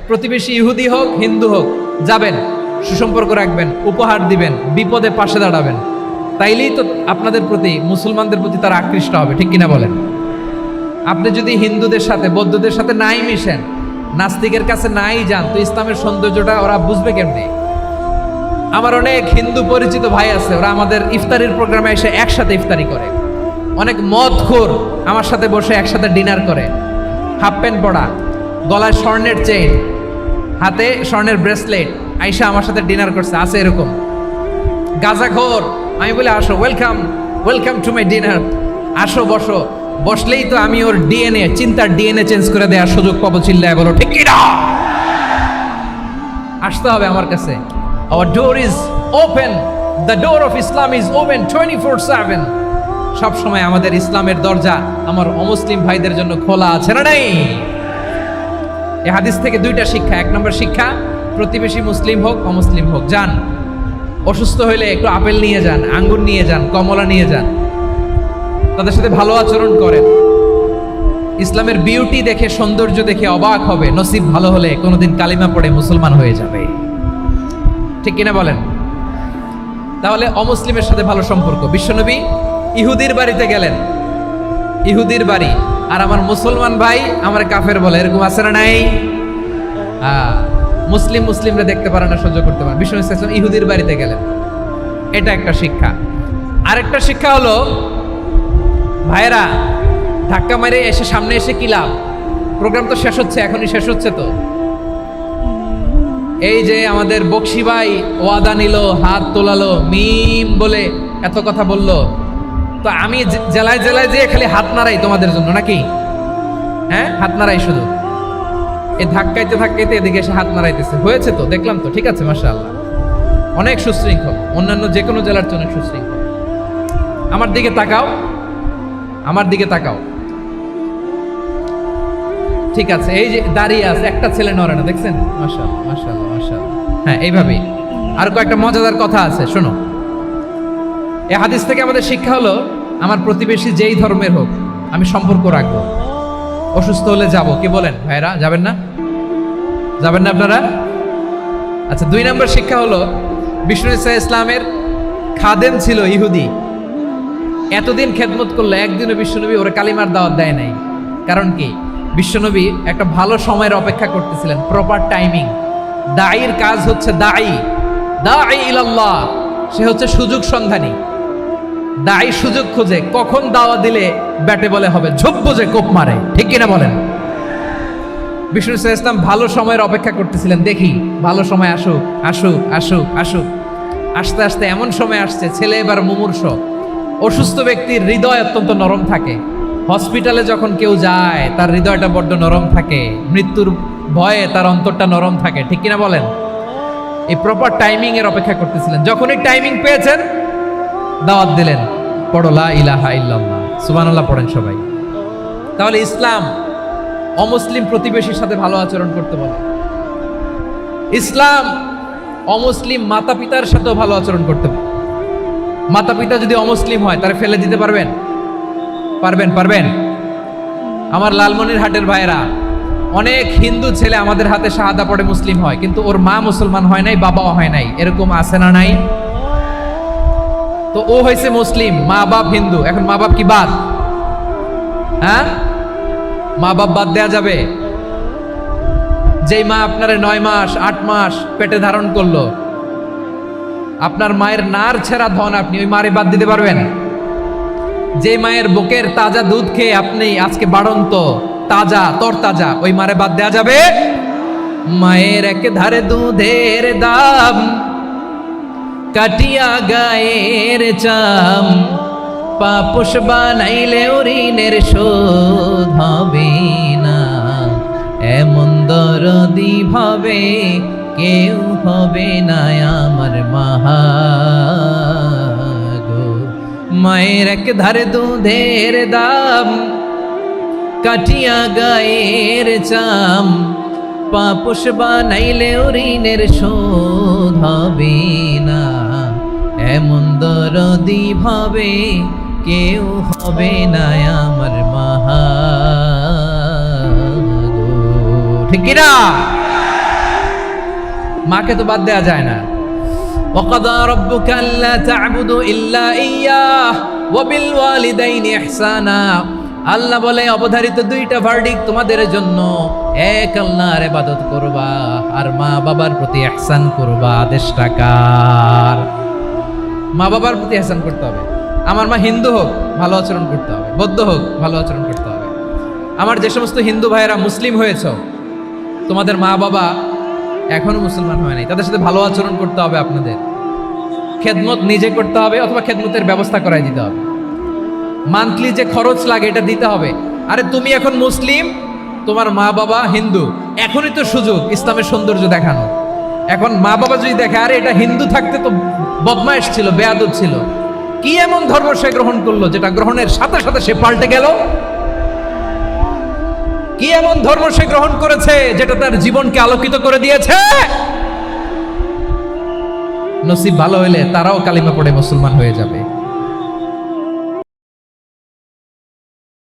প্রতিবেশী ইহুদি হোক হিন্দু হোক, যাবেন, সুসম্পর্ক রাখবেন, উপহার দিবেন, বিপদে পাশে দাঁড়াবেন। তাইলেই তো আপনাদের প্রতি, মুসলমানদের প্রতি তারা আকৃষ্ট হবে, ঠিক কিনা বলেন? আপনি যদি হিন্দুদের সাথে বৌদ্ধদের সাথে নাই মিশেন, নাস্তিকের কাছে নাই যান, তো ইসলামের সৌন্দর্যটা ওরা বুঝবে কেমনে? আমার অনেক হিন্দু পরিচিত ভাই আছে, ওরা আমাদের ইফতারির প্রোগ্রামে এসে একসাথে ইফতারি করে। অনেক মদখোর আমার সাথে বসে একসাথে ডিনার করে, হাফ প্যান্ট পরা, গলায় স্বর্ণের চেইন, হাতে স্বর্ণের ব্রেসলেট, আইসা আমার সাথে ডিনার করছে, আছে এরকম। গাঁজাখোর, আমি বলি আসো, welcome welcome to my dinner, আসো বসো। বসলেই তো আমি ওর ডিএনএ, চিন্তার ডিএনএ চেঞ্জ করে দেওয়ার সুযোগ পাবো। চিল্লায় বলো ঠিক কি না? আসতে হবে আমার কাছে। Our door is open, the door of Islam is open 24/7। সব সময় আমাদের ইসলামের দরজা আমার অমুসলিম ভাইদের জন্য খোলা আছে না নাই? এই হাদিস থেকে দুইটা শিক্ষা। এক নম্বর শিক্ষা, প্রতিবেশী মুসলিম হোক অমুসলিম হোক, যান, অসুস্থ হইলে একটু আপেল নিয়ে যান, আঙ্গুর নিয়ে যান, কমলা নিয়ে যান, তাদের সাথে ভালো আচরণ করেন। ইসলামের বিউটি দেখে, সৌন্দর্য দেখে অবাক হবে, নসিব ভালো হলে কোনোদিন কালিমা পড়ে মুসলমান হয়ে যাবে, ঠিক কিনা বলেন? তাহলে অমুসলিমের সাথে ভালো সম্পর্ক। বিশ্বনবী ইহুদির বাড়িতে গেলেন, ইহুদির বাড়ি, আর আমার মুসলমান ভাই আমার কাফের বলে, এরকম আছে না নাই? মুসলিমরা দেখতে পারে না, সহ্য করতে পারে। বিশ্বনবী সাল্লাল্লাহু আলাইহি ওয়াসাল্লাম ইহুদির বাড়িতে গেলেন, এটা একটা শিক্ষা। আরেকটা শিক্ষা হলো, ভাইরা ধাক্কা মেরে এসে সামনে এসে কি লাভ? প্রোগ্রাম তো শেষ হচ্ছে, এখনই শেষ হচ্ছে। তো এই যে আমাদের বকশি ভাই ওয়াদা নিল, হাত তোলালো, মিম বলে এত কথা বললো, তো আমি জেলায় জেলায় যে খালি হাত নাড়াই তোমাদের জন্য নাকি? হ্যাঁ, হাত নাড়াই শুধু। এই ধাক্কাইতে ধাক্কাইতে এদিকে এসে হাত নাড়াইতেছে, হয়েছে তো, দেখলাম তো, ঠিক আছে, মাশাআল্লাহ, অনেক সুশৃঙ্খল, অন্যান্য যে কোনো জেলার চেয়ে অনেক সুশৃঙ্খল। আমার দিকে তাকাও, আমার দিকে তাকাও, ঠিক আছে। এই যে দাঁড়িয়ে আছে, একটা ছেলে নড়ে না, দেখছেন? মাশাআল্লাহ মাশাআল্লাহ মাশাআল্লাহ। হ্যাঁ, এইভাবেই। আর কয়েকটা মজাদার কথা আছে, শোনো। এই হাদিস থেকে আমাদের শিক্ষা হলো, আমার প্রতিবেশী যেই ধর্মের হোক আমি সম্পর্ক রাখবো। অসুস্থ হলে যাব, কি বলেন ভাইরা? যাবেন না? যাবেন না আপনারা? আচ্ছা, 2 নম্বর শিক্ষা হলো, বিষ্ণু ইসা ইসলামের খাদেম ছিল ইহুদি, এতদিন খেদমত করলো, একদিনও বিশ্বনবী ওরা কালিমার দাওয়াত দেয় নাই। কারণ কি? বিশ্বনবী একটা ভালো সময়ের অপেক্ষা করতেছিলেন, প্রপার টাইমিং। দাঈর কাজ হচ্ছে দাঈ ইলাল্লাহ, সে হচ্ছে সুযোগ সন্ধানী। দাঈ সুযোগ খোঁজে, কখন দাওয়া দিলে ব্যাটে বলে হবে, ঝোপ বোঝে কোপ মারে, ঠিক কিনা বলেন? বিষ্ণু ইসলাম ভালো সময়ের অপেক্ষা করতেছিলেন, দেখি ভালো সময় আসুক আসুক আসুক আসুক। আস্তে আস্তে এমন সময় আসছে, ছেলে এবার মুমূর্ষ। অসুস্থ ব্যক্তির হৃদয় অত্যন্ত নরম থাকে। হসপিটালে যখন কেউ যায় তার হৃদয়টা বড্ড নরম থাকে, মৃত্যুর ভয়ে তার অন্তরটা নরম থাকে, ঠিক কিনা বলেন? এই প্রপার টাইমিং এর অপেক্ষা করতেছিলেন। যখনই টাইমিং পেয়েছেন, দাওয়াত দিলেন, পড়ো লা ইলাহা ইল্লাল্লাহ, সুবহানাল্লাহ পড়েন সবাই। তাহলে ইসলাম অমুসলিম প্রতিবেশীর সাথে ভালো আচরণ করতে বলে। ইসলাম অমুসলিম মাতা পিতার সাথেও ভালো আচরণ করতে বলে। মাতা পিতা যদি অমুসলিম হয়, তারা ফেলে দিতে পারবেন? পারবেন? আমার লালমনিরহাটের ভাইরা, অনেক হিন্দু ছেলে আমাদের হাতে শাহাদা পড়ে মুসলিম হয়, কিন্তু ওর মা মুসলমান হয় নাই, বাবাও হয় নাই, এরকম আছে না নাই? তো ও হয়েছে মুসলিম, মা বাপ হিন্দু, এখন মা বাপ কি বাদ? হ্যাঁ, মা বাপ বাদ দেয়া যাবে? যেই মা আপনার 9 মাস 8 মাস পেটে ধারণ করলো, আপনার মায়ের নার ছেঁড়া ধন, আপনি ওই মারে বাদ দিতে পারবেন? যে মায়ের বুকের তাজা দুধ খেয়ে আপনি আজকে বাড়ন্ত তাজা তরতাজা, ওই মারে বাদ দেয়া যাবে? মায়ের এক ধারে দুধের দাম, কাটিয়া গায়ের চাম, পাপোশ বানাইলে ঋণের শোধ হবে না, এমন দরদি ভাবে কেউ হবে না আমার মাহা গো। মায়ের এক ধারে দুধের দাম, কাটিয়া গায়ের চাম, পাপোশ বানাইলে ঋণের শোধ হবে না, এমন দরদি ভাবে কেউ হবে না আমার মাহা গো, ঠিক কিনা? মাকে তো বাদ দেওয়া যায় না। وَقَضَى رَبُّكَ أَلَّا تَعْبُدُوا إِلَّا إِيَّاهُ وَبِالْوَالِدَيْنِ إِحْسَانًا। আল্লাহ বলে অবধারিত দুইটা ভার্ডিক তোমাদের জন্য, এক আল্লাহর ইবাদত করবা আর মা বাবার প্রতি ইহসান করবা। আদেশটা কার? মা বাবার প্রতি ইহসান করতে হবে। আমার মা হিন্দু হোক, ভালো আচরণ করতে হবে, বৌদ্ধ হোক, ভালো আচরণ করতে হবে। আমার যে সমস্ত হিন্দু ভাইয়েরা মুসলিম হয়েছে, তোমাদের মা বাবা এখনো মুসলমান হয় নাই, তাদের সাথে ভালো আচরণ করতে হবে। আপনাদের খেদমত নিজে করতে হবে অথবা খেদমতের ব্যবস্থা করাই দিতে হবে। মান্থলি যে খরচ লাগে এটা দিতে হবে। আরে তুমি এখন মুসলিম, তোমার মা বাবা হিন্দু, এখনই তো সুযোগ ইসলামের সৌন্দর্য দেখানো। এখন মা বাবা যদি দেখে আরে এটা হিন্দু থাকতে তো বদমাইশ ছিল, বেয়াদব ছিল, কি এমন ধর্ম সে গ্রহণ করলো যেটা গ্রহণের সাথে সাথে সে পাল্টে গেল? কি এমন ধর্ম সে গ্রহণ করেছে যেটা তার জীবনকে আলোকিত করে দিয়েছে? নসিব ভালো হইলে তারাও কালিমা পড়ে মুসলমান হয়ে যাবে।